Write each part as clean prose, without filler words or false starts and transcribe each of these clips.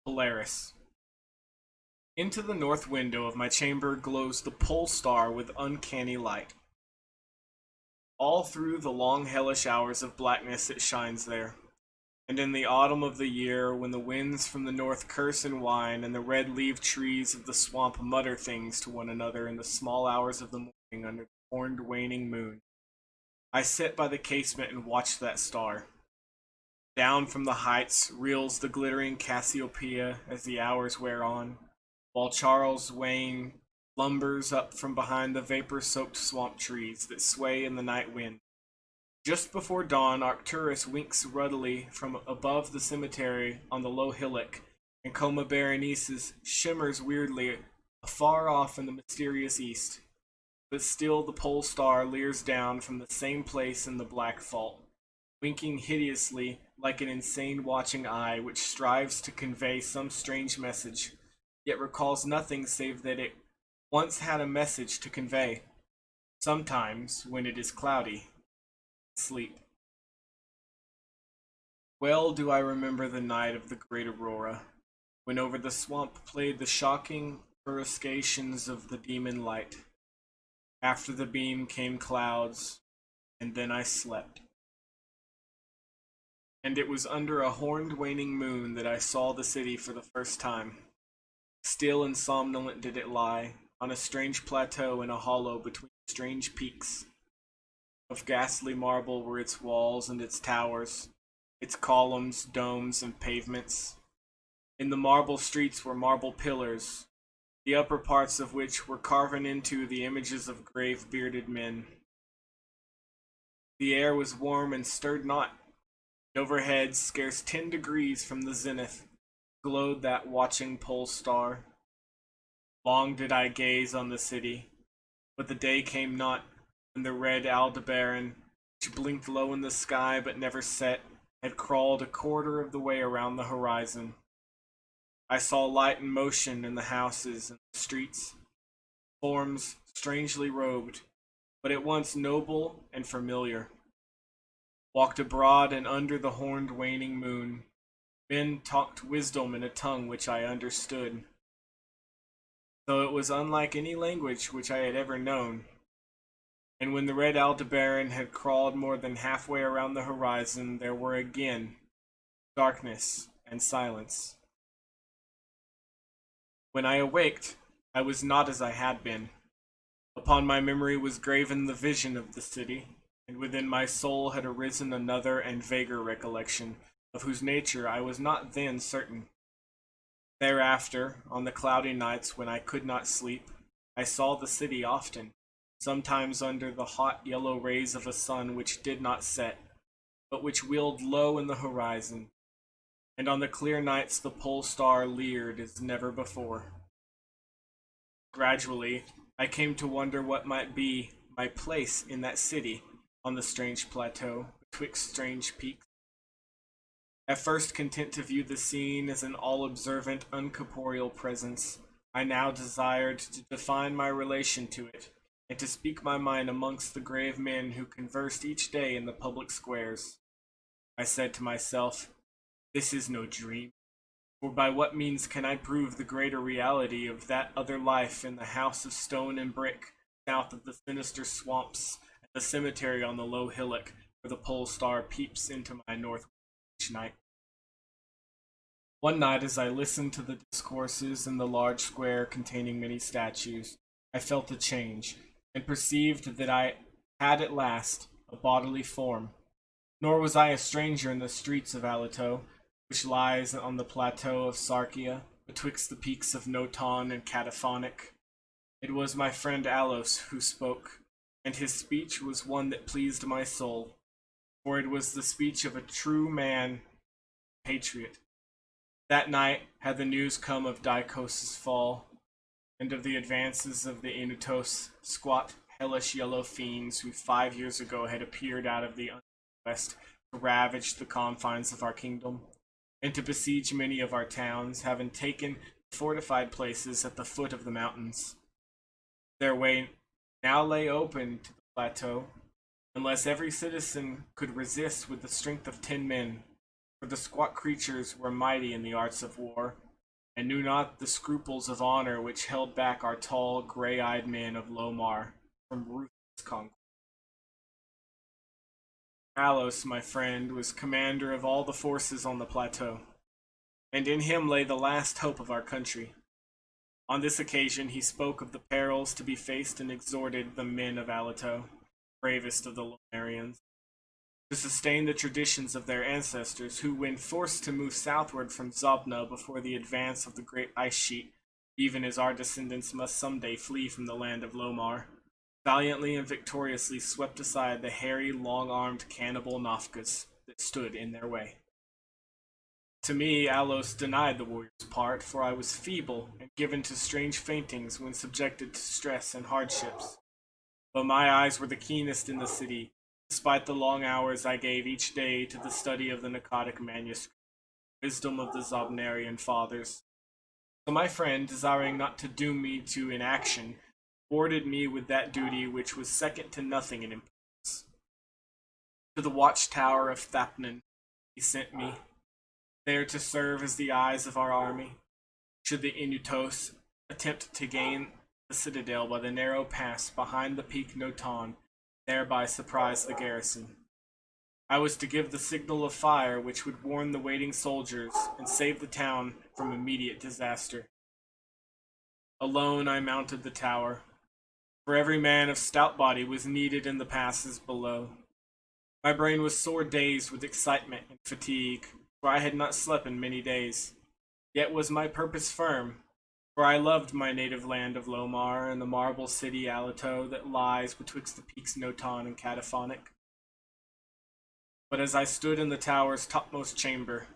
Polaris. Into the north window of my chamber glows the pole star with uncanny light. All through the long hellish hours of blackness it shines there. And in the autumn of the year, when the winds from the north curse and whine, and the red-leaved trees of the swamp mutter things to one another in the small hours of the morning under the horned waning moon, I sit by the casement and watch that star. Down from the heights reels the glittering Cassiopeia as the hours wear on, while Charles Wayne lumbers up from behind the vapor-soaked swamp trees that sway in the night wind. Just before dawn, Arcturus winks ruddily from above the cemetery on the low hillock, and Coma Berenice's shimmers weirdly afar off in the mysterious east. But still the pole star leers down from the same place in the black vault, winking hideously like an insane watching eye which strives to convey some strange message, yet recalls nothing save that it once had a message to convey. Sometimes, when it is cloudy, sleep. Well do I remember the night of the great aurora, when over the swamp played the shocking coruscations of the demon light. After the beam came clouds, and then I slept. And it was under a horned waning moon that I saw the city for the first time. Still and somnolent did it lie, on a strange plateau in a hollow between strange peaks. Of ghastly marble were its walls and its towers, its columns, domes, and pavements. In the marble streets were marble pillars, the upper parts of which were carven into the images of grave bearded men. The air was warm and stirred not. Overhead, scarce 10 degrees from the zenith, glowed that watching pole star. Long did I gaze on the city, but the day came not, and the red Aldebaran, which blinked low in the sky but never set, had crawled a quarter of the way around the horizon. I saw light and motion in the houses and the streets, forms strangely robed, but at once noble and familiar, walked abroad and under the horned waning moon. Men talked wisdom in a tongue which I understood, though it was unlike any language which I had ever known. And when the red Aldebaran had crawled more than halfway around the horizon, there were again darkness and silence. When I awaked, I was not as I had been. Upon my memory was graven the vision of the city, and within my soul had arisen another and vaguer recollection, of whose nature I was not then certain. Thereafter, on the cloudy nights when I could not sleep, I saw the city often, sometimes under the hot yellow rays of a sun which did not set, but which wheeled low in the horizon, and on the clear nights the pole star leered as never before. Gradually, I came to wonder what might be my place in that city on the strange plateau betwixt strange peaks. At first content to view the scene as an all-observant, uncorporeal presence, I now desired to define my relation to it, and to speak my mind amongst the grave men who conversed each day in the public squares. I said to myself, this is no dream, for by what means can I prove the greater reality of that other life in the house of stone and brick, south of the sinister swamps, and the cemetery on the low hillock, where the pole star peeps into my north each night. One night, as I listened to the discourses in the large square containing many statues, I felt a change, and perceived that I had at last a bodily form. Nor was I a stranger in the streets of Alito, which lies on the plateau of Sarkia, betwixt the peaks of Noton and Cataphonic. It was my friend Alos who spoke, and his speech was one that pleased my soul, for it was the speech of a true man, patriot. That night had the news come of Dicos' fall, and of the advances of the Inutos, squat, hellish yellow fiends who 5 years ago had appeared out of the west to ravage the confines of our kingdom, and to besiege many of our towns, having taken fortified places at the foot of the mountains. Their way now lay open to the plateau, unless every citizen could resist with the strength of 10 men, for the squat creatures were mighty in the arts of war, and knew not the scruples of honor which held back our tall, gray-eyed men of Lomar from ruthless conquest. Alos, my friend, was commander of all the forces on the plateau, and in him lay the last hope of our country. On this occasion he spoke of the perils to be faced and exhorted the men of Alato, bravest of the Lomarians, to sustain the traditions of their ancestors, who, when forced to move southward from Zobna before the advance of the great ice sheet, even as our descendants must someday flee from the land of Lomar, valiantly and victoriously swept aside the hairy, long-armed cannibal Nafkas that stood in their way. To me, Alos denied the warrior's part, for I was feeble and given to strange faintings when subjected to stress and hardships. But my eyes were the keenest in the city, despite the long hours I gave each day to the study of the Narcotic manuscript, wisdom of the Zobnarian fathers. So my friend, desiring not to doom me to inaction, rewarded me with that duty which was second to nothing in importance. To the watchtower of Thapnan he sent me, there to serve as the eyes of our army, should the Inutos attempt to gain the citadel by the narrow pass behind the peak Noton, thereby surprise the garrison. I was to give the signal of fire which would warn the waiting soldiers and save the town from immediate disaster. Alone I mounted the tower, for every man of stout body was needed in the passes below. My brain was sore dazed with excitement and fatigue, for I had not slept in many days. Yet was my purpose firm, for I loved my native land of Lomar and the marble city Alato that lies betwixt the peaks Noton and Cataphonic. But as I stood in the tower's topmost chamber,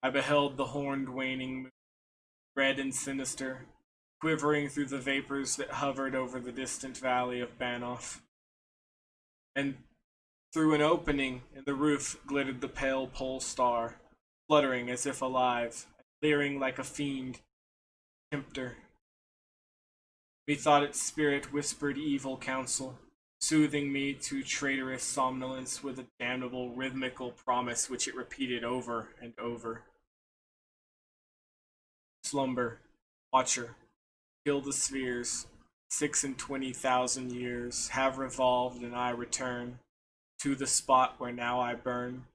I beheld the horned waning moon, red and sinister, quivering through the vapors that hovered over the distant valley of Banoff. And through an opening in the roof glittered the pale pole star, fluttering as if alive, leering like a fiend tempter. Methought its spirit whispered evil counsel, soothing me to traitorous somnolence with a damnable rhythmical promise which it repeated over and over. Slumber, watcher, kill the spheres, 26,000 years have revolved and I return to the spot where now I burn.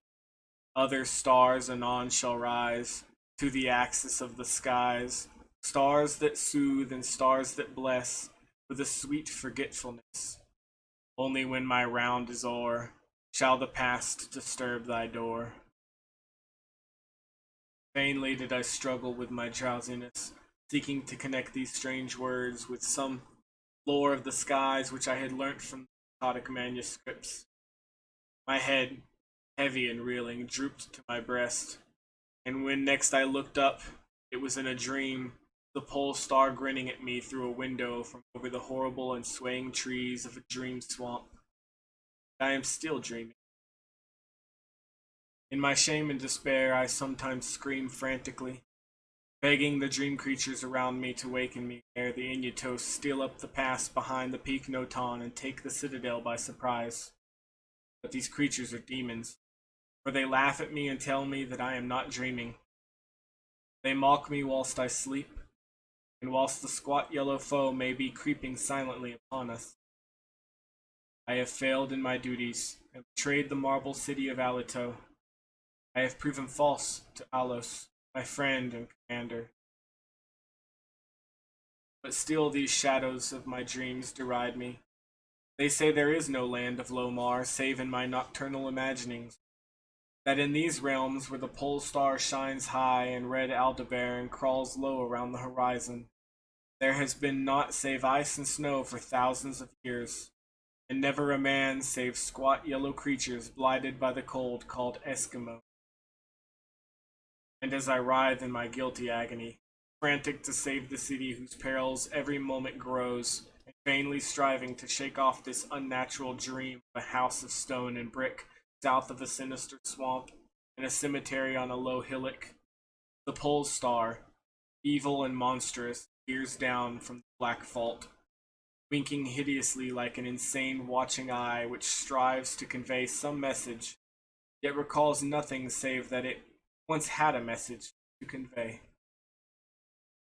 Other stars anon shall rise to the axis of the skies, stars that soothe and stars that bless with a sweet forgetfulness. Only when my round is o'er shall the past disturb thy door. Vainly did I struggle with my drowsiness, seeking to connect these strange words with some lore of the skies which I had learnt from the Narcotic manuscripts. My head, heavy and reeling, drooped to my breast, and when next I looked up, it was in a dream, the pole star grinning at me through a window from over the horrible and swaying trees of a dream swamp. I am still dreaming. In my shame and despair, I sometimes scream frantically, begging the dream creatures around me to waken me ere the Inutos steal up the pass behind the peak Noton and take the citadel by surprise. But these creatures are demons, for they laugh at me and tell me that I am not dreaming. They mock me whilst I sleep, and whilst the squat yellow foe may be creeping silently upon us. I have failed in my duties, and betrayed the marble city of Alato. I have proven false to Alos, my friend and commander. But still these shadows of my dreams deride me. They say there is no land of Lomar save in my nocturnal imaginings, that in these realms where the pole star shines high and red Aldebaran crawls low around the horizon, there has been naught save ice and snow for thousands of years, and never a man save squat yellow creatures blighted by the cold called Eskimo. And as I writhe in my guilty agony, frantic to save the city whose perils every moment grows, and vainly striving to shake off this unnatural dream of a house of stone and brick south of a sinister swamp, and a cemetery on a low hillock, the pole star, evil and monstrous, peers down from the black vault, winking hideously like an insane watching eye which strives to convey some message, yet recalls nothing save that it once had a message to convey.